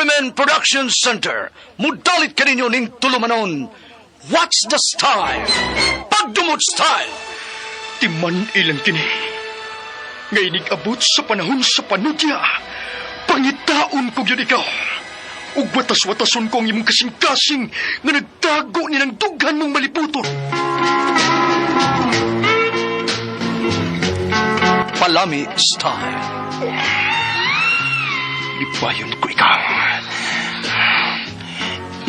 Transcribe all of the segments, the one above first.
RMN Production Center, mudalit ka ninyo ning tulumanon. What's the style? Pagdumot style! Timan ilang kini. Ngay abot sa panahon sa panudya. Pangitaon ko yun ikaw. Ug watas-watason ko ang imong kasing-kasing nga nagtago ni ng dughan mong maliputon. Palami style. Ibayon ko ikaw.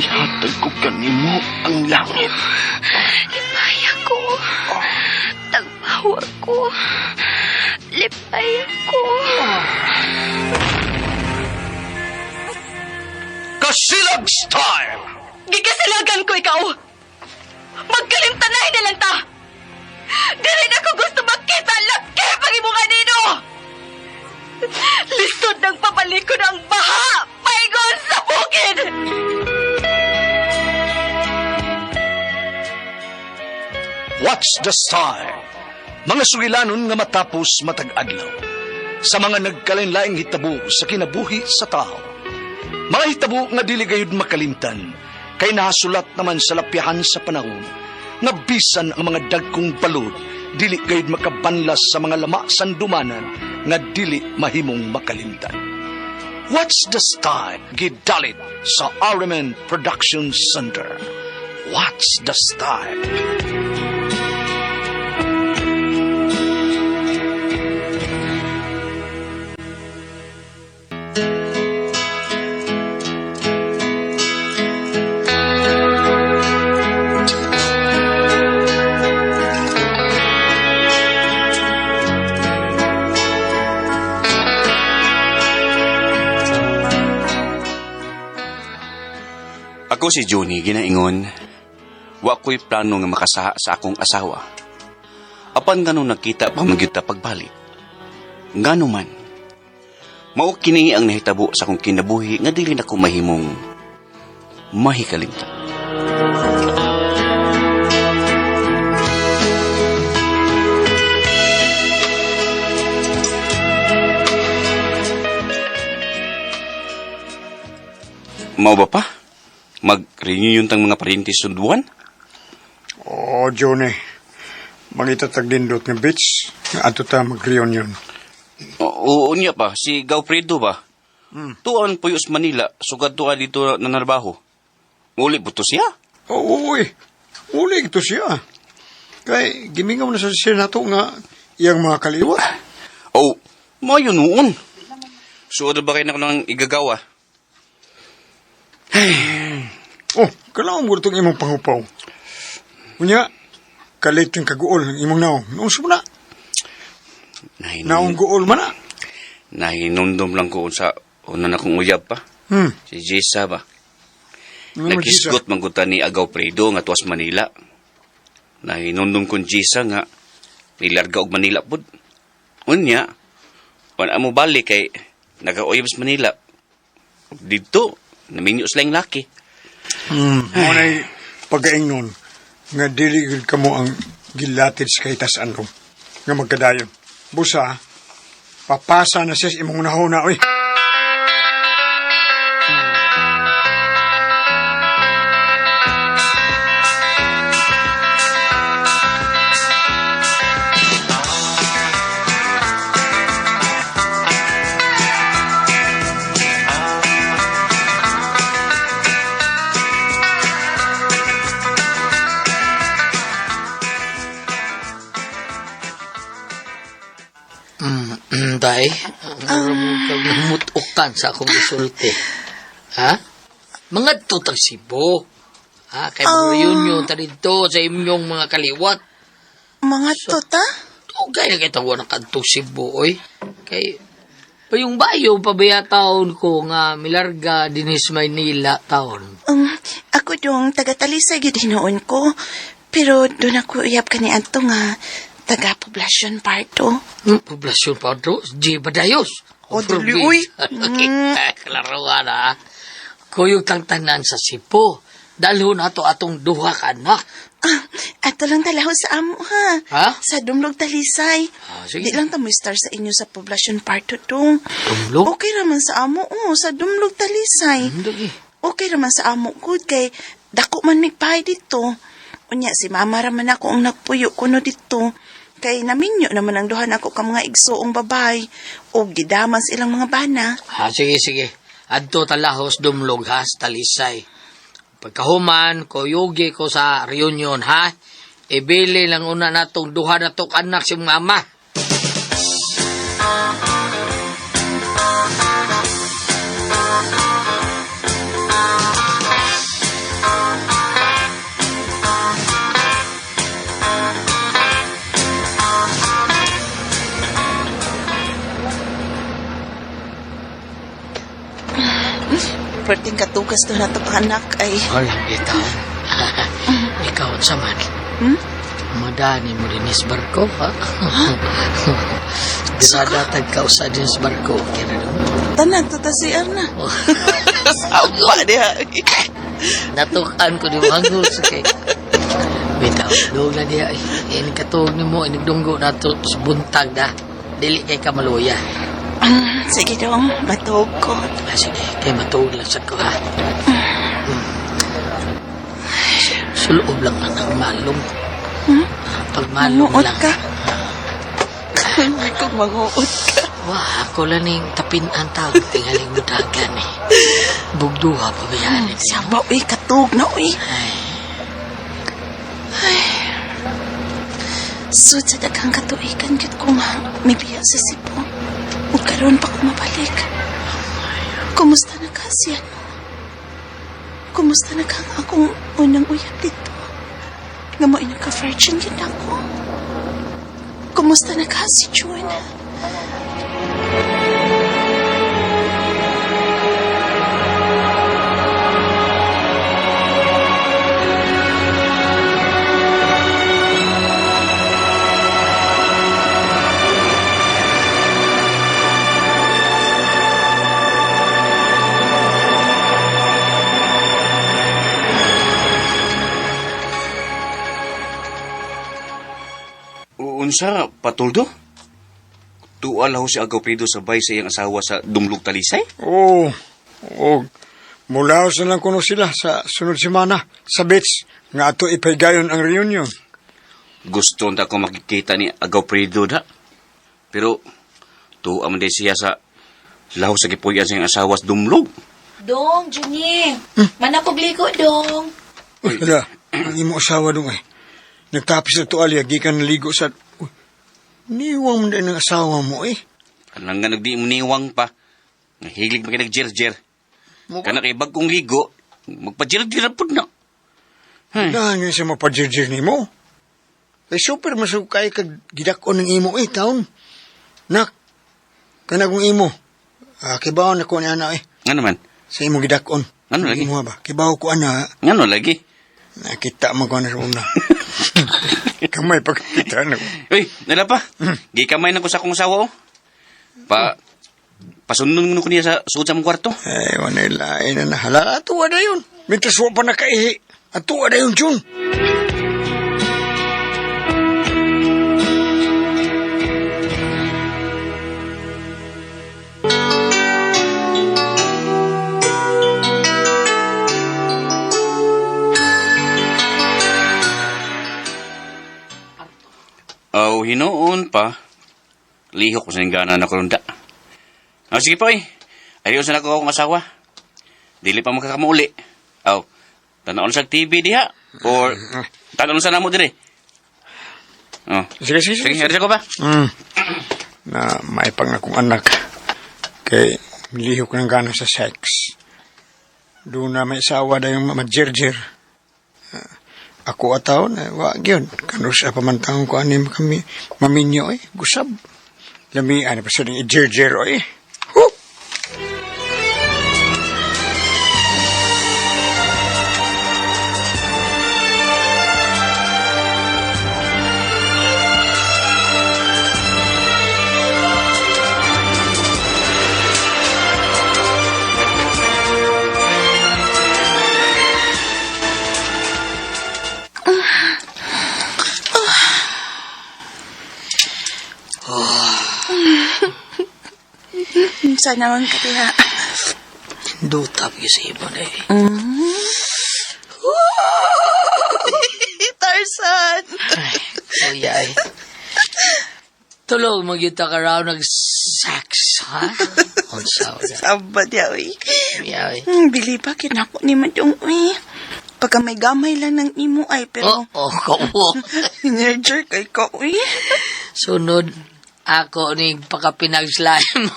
Ihatag ko kanimo ang langit. Lipaya ko. Tagbawa ko. Lipaya ko. Kasilag style. Gikasilagan ko ikaw. Magkalimtanay na lang ta. Dili na ko gusto makita laki pag imong nino. Lisod ng papalikod ang baha. Paigon sa bukid. What's the style? Mga sugilanon nga matapos matag-adlaw. Sa mga nagkalain-laing hitabo sa kinabuhi sa tao. Mga hitabo nga dili gayud makalimtan, kay nahasulat naman sa lapyahan sa panahon, nga bisan ang mga dagkong balod, dili gayud makabanlas sa mga lama sandumanan, nga dili mahimong makalimtan. What's the style? Gidalit sa RMN Production Center. What's the style? Ako si Johnny, ginaingon. Wa ko'y plano nga makasaha sa akong asawa. Apan ganun nakita pa magyuta pagbalik. Ngano man. Mao kini ang nahitabo sa akong kinabuhi nga dili na ko mahimong mahikalimtan. Mao ba pa? Mag-reunion tang mga parintis sunduan? Oh, Johnny. Mangitatag dindot ng beach. Ato ta mag-reunion. Oo niya pa. Si Gaufredo ba? Tuan po yung Manila. Sugad tuwa dito na narbaho. Uli po to siya? Oo, uli ito siya. Kay, gimingaw na sa siya nato nga iyang mga kaliwa. Oh, mayo noon. Suod ba kayo na ko ng igagawa? Oh, kailangan mo itong imong pangupaw. Unya, kalit yung kaguol ng imong naong. Noong sumuna. Naong guol man na. Nahinundom lang ko sa una na kong uyab pa. Si Jessa ba? Naghisgot mangguta ni Agaw Predo nga tuwas Manila. Nahinundom kong Jessa nga nilarga og Manila pod. Unya, wala mo balik kay nag-uyab sa Manila. Dito, naminyo silang laki. Muna'y pagaing nun, nga diligid ka mo ang gilatid sa kaitas ano, nga magkadayon. Busa, papasa na siya imong nahuna, oy. Day, ang mutukan sa akong isulti. Ha? Mga tutang Cebu. Ha? Kaya reunion ta dito sa inyong mga kaliwat. Mga tuta? Tugay na kitawa ng kantong Cebu, oy. Kay, pa yung bayo, pabaya taon ko nga milarga dinis Maynila taon. Ako dong taga-Talisay yun noon ko. Pero doon ako uyab ka ni Anto nga taga-poblasyon parto. Poblasyon parto? G. Badayos. O, dali, uy. Kalaruan, ha? Kuyog tang tanan sa Cebu. Dalho na to atong duha ka na. Ato lang talaho sa amo, ha? Ha? Sa Dumlog Talisay. Sige. Di lang tamoy star sa inyo sa poblasyon part 2 dong. Dumlog? Okay raman sa amo, sa Dumlog Talisay. Dumlog eh. Okay raman sa amo, good kay dako man migpahay dito. Unya, si mama raman ako ang nagpuyo kuno dito. Kay naminyo naman ang duhan ako ka mga igsoong babay. O gidaman sa ilang mga bana. Sige. Adto talahos Dumlog ha, sa Talisay. Pagkahuman, kuyugi ko sa reunion ha. Ibili lang una natong duha na tok anak si mama. Perting katugas to na to anak ay... Walang itaw. Ikaw sa man. Madani mo din is barko, ha? Dinadatag ka sa din sa barko. Kaya na Tanag to ta si Erna. Sawa niya. natukan ko di manggol sa kay. Bitaw, doon na diya. Ini katog ni mo, inigdunggo na to sa buntag na. Dili kay kamaluya. Sige dong, matog ko. Sige, kay matuog lang sa ko, ha? Suloob lang na ng malong. Pagmalong Manguot lang. ka. Hindi ko manguot ka. Wah, ako lang yung tapinan tao. Tingaling mo dagan eh. Bugduha pa ba yan? Sabaw, katug na, Sud sa daghang katuigan gyud ko nga may biya sa Cebu. Ug karon pa ko mabalik. Kumusta na ka siya? Kumusta na ka nga akong unang uyab dito? Nga mo inaka-virgin yun ako. Kumusta na ka si June? Unsa, patuldo? Tuwala ho si Agaw Prido sabay sa iyang asawa sa Dumlog Talisay? Oo. Mula sa lang kuno sila sa sunod semana sa beach nga ato ipaygayon ang reunion. Gusto na ako makikita ni Agaw Prido da. Pero, tuwa man din siya sa laho sa kipuyan sa iyang asawa sa Dumlog. Dong, Junyi. Manakog liko, Dong. Uy, hala, ang imo asawa dong eh. Nagtapis na tuwalya, gikan naligo sa... Uy, niwang mo din ang asawa mo eh. Anang nga nagdi mo niwang pa. Nahilig mo kayo nag-jer-jer. Kana kay bagkong ligo, magpa-jer-jer na po na. Dahan yun sa mapajirjir ni mo. Ay super masukay kag gidakon ng imo eh, taon. Nak, kanagong imo. Kibaw na ko niya na eh. Nga naman? Sa imo gidakon. Ano lagi? Imo ba? Kibaw ko ana. Nga no lagi? Nakita mo ko na sa una. Kamay pagkita na. Uy, nila pa. Gikamay na ko sa akong asawa, oh. Pasunod ko niya sa suod sa mong kwarto. Ay, wanilain na nahala. Atuwa na yun. Mintas wa pa nakaihi. Atuwa na yun, Jun. Hinoon pa. Lihok ko sa ninggana na kurunda. Sige po eh. Ayaw sa nako akong asawa. Dili pa makakamuuli. Tanaon sa TV diha. Or tanaon sa namo dire. Sige. Sige, harisa ko ba? Na may pang akong anak. Kay lihok ng gana sa sex. Doon na may asawa na yung majerjer. Ako ataw na, wag yun. Kanus sa pamantang ko anim kami maminyo eh. Gusab. Lamian, pa sa rin i-jer-jer eh. Huh! Unsa naman ka diha? Duta yung sa imo na eh. Tarzan! Ay, kuya eh. Tulog magyuta ka raw nag-sex, ha? Unsa wala. Saba diya, uy. Kuya eh. Bili pa kinako ni Madong, uy. Pagka may gamay lang ng imo ay, pero... Kawo. Nerger kay ka, uy. Sunod, ako ni pakapinag-slime.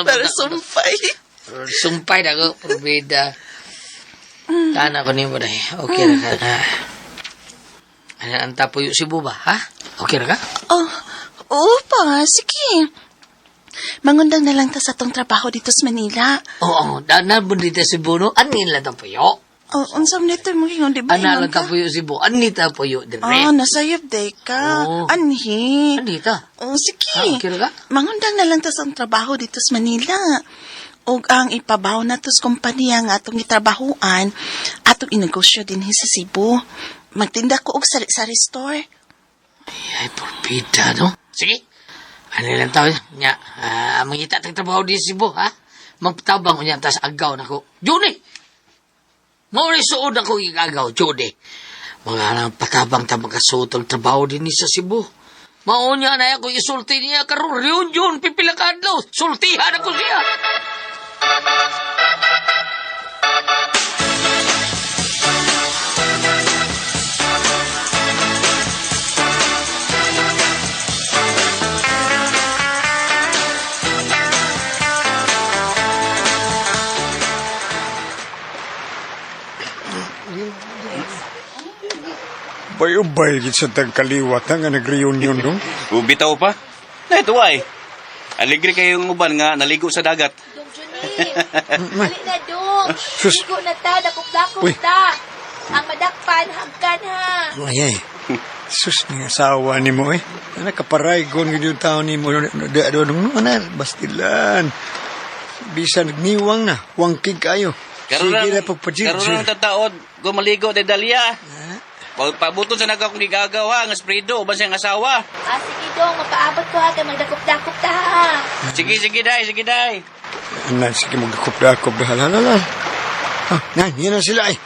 Pero sumpay. Sumpay na ko, probida. Tana ko ni mo na eh. Okay na ka na. Ano ang tapuyo si Buba, ha? Okay na ka? Oh, oo pa, sige. Mangundang na lang ta sa tong trabaho dito sa Manila. Oo, dana mo dito si Buno. Anin lang tapuyo? Oh, unsam nito mo gingon, di ba? Ana lang tapuyo si Bu. Anin tapuyo dire? Oh, nasayop day ka. Oo. Anhi. Anita? Oh, sige. Okay na ka? Mangundang na lang ta sa trabaho dito sa Manila. Og ang ipabaw na to sa kompanya nga atong gitrabahuan, atong inegosyo din sa Cebu. Magtinda ko og sari-sari store. Ay, porbida, no? Sige. Ano lang tao niya? Mangita tang trabaho di si Bu, ha? Magtabang ko niya, tas agaw na ko. Juni! Maulit suod ako igagaw, Juni. Mga nang patabang ta magkasutong trabaho din ni sa Cebu. Maunya na ako isulti niya karon reunion pipilakadlaw. Sultihan ako siya. Bay-ubay gid sa tagkaliwat nga nag-reunion dong. Bitaw pa? Na ito ay. Aligre kayong uban nga naligo sa dagat. Dong Johnny, dali na dong. Sus. Ligo na ta, dakop-dakop Uy. ta. Ang madakpan, hangkan ha. Ay, sus ni asawa ni mo eh. Nakaparay gon gid yung tao ni mo. Dong ana bastilan. Bisa nagniwang na, wangkig kayo. Sige na pagpajid. Karon lang tataod, gumaligo de Dalia. Pabuton sa nagakong gigagawa, nga spredo, ba siyang asawa. Sige dong, mapaabot ko ha, kay magdakop-dakop ta ha. Sige, sige, day. Anan, sige magdakop-dakop. Halala. Nan, yan na sila eh.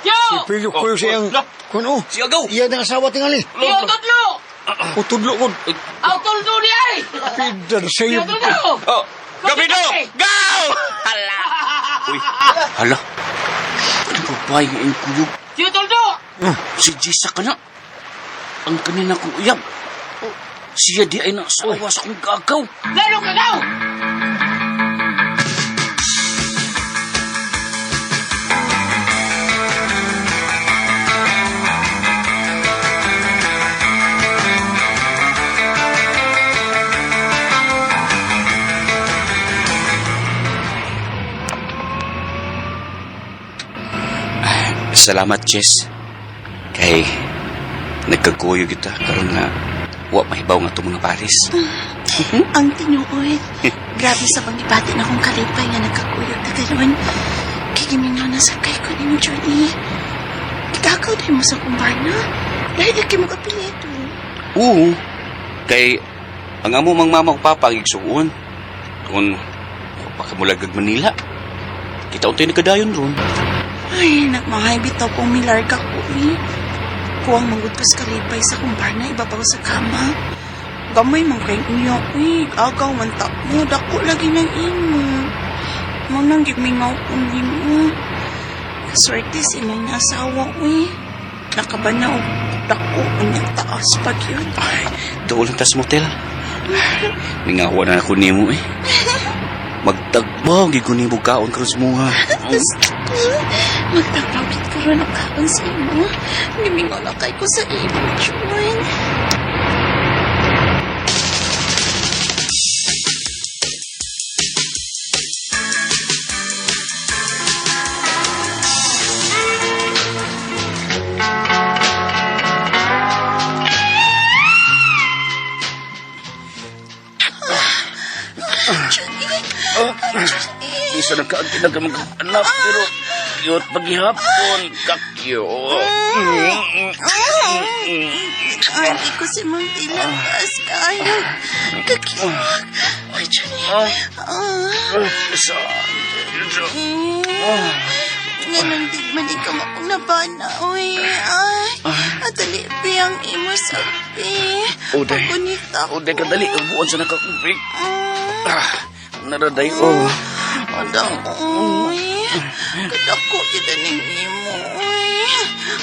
Yo! Si Pilyo ko siyang... Kuno? Si Agaw! Iya ng asawa tingali. Yo, tudlo! O tudlo ko. Aw, tudlo ni ay! Pidan sa'yo. Yo, tudlo! Oh, Gabrido! Go! Hala! Uy, hala. Ano ba ba yung kuyog? Yo, tudlo! Si Jisa ka na. Ang kanina kong uyab. Siya di ay naasawa sa kong gagaw. Lalo ka daw! Salamat, Jess. Kay nagkaguyo kita karon nga wa mahibaw nga itong mga pares. Ang tinuoy. Grabe sa pangibati na kong kalipay nga nagkakuyog na gano'n. Kikimingaw na sa kay ko ni Johnny. Ikakaw din mo sa kumbana. Dahil lagi mo kapilito. Oo. Kay ang amo mang mama o papa ang igsuon. Kung pakamulagag Manila. Kita untay nagkadayon ron. Ay, nagmahay bitaw kong milarga ko eh. Kuwang mangudpas kalipay sa kumbana, ibabaw sa kama. Gamay mang kayong uyak eh. Agaw man ta mo, dako lagi ng imo. Manang gimingaw kong imo. Kaswerte si mong nasawa eh. Nakabana o dako unyang taas pag yun. Ay, doon lang tas motel. Ningawa na ako nimo eh. Magtagbang gigunibog kaon karon sa mga. Magtaprabit ko rin ang kaon sa imo. Gimingaw na kay ko sa imo, Joy. Isa na kaagin na ka mag-anak pero Kakyot paghihapon. Kakyot. Hindi ko si Mang Tilagas kayo. Kakiwag. Ay, Johnny. Ganun din man ikaw akong nabana. Uy, ay. Atali, biyang imo sabi. Uday. Pagunita ko. Uday, kadali. Ubuan sa nakakumpik. Naraday ko. Adang, uy. Kadako kita ng imo, uy.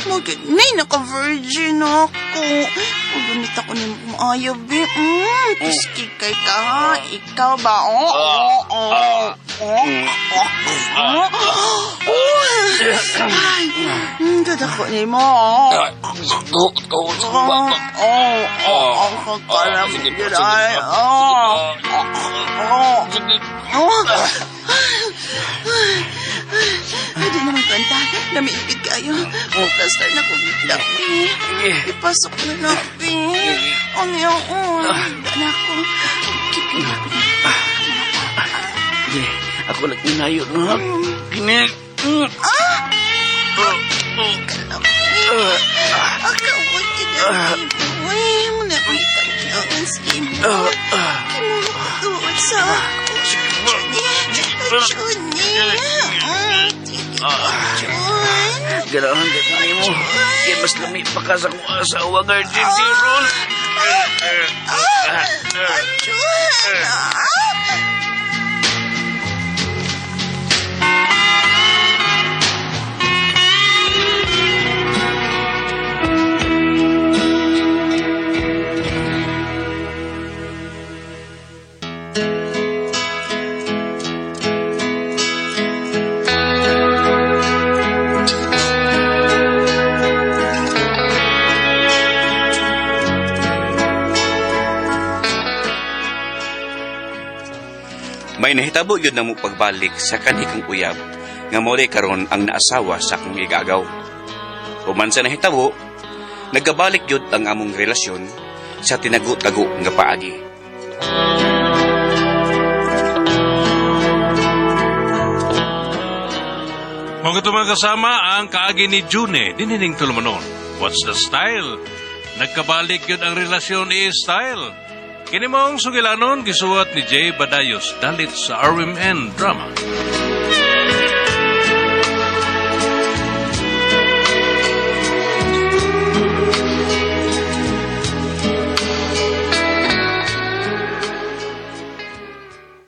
Magid, nay, naka-virgin ako. Pagunita ko ni maayaw, bi. Piski kay ka, ha? Ikaw ba? Ay, dadako ni mo. Kakalam yun ay. Hindi naman kanta. Namiikit kayo. Plaster na kumita. Ipasok na na, Pi. Ano yung handa na ako. Kipin ako. Ako nagminayo na. Kinig. Akawag kita. Uy, nakita niyo ang skin mo. Kinutuot sa ako. Ganahan ka na mo. Kaya mas lami pa ka sa kong asawa, Guardian Zero. May nahitabo yun na mo pagbalik sa kanikang uyab nga mori karon ang naasawa sa akong igagaw. Human sa nahitabo, nagkabalik yun ang among relasyon sa tinago-tago nga paagi. Mga tumang kasama ang kaagi ni June, dinining tulumanon. What's the style? Nagkabalik yun ang relasyon i-style. Kini mong sugilanon gisuwat ni Jay Badayos dalit sa RMN Drama.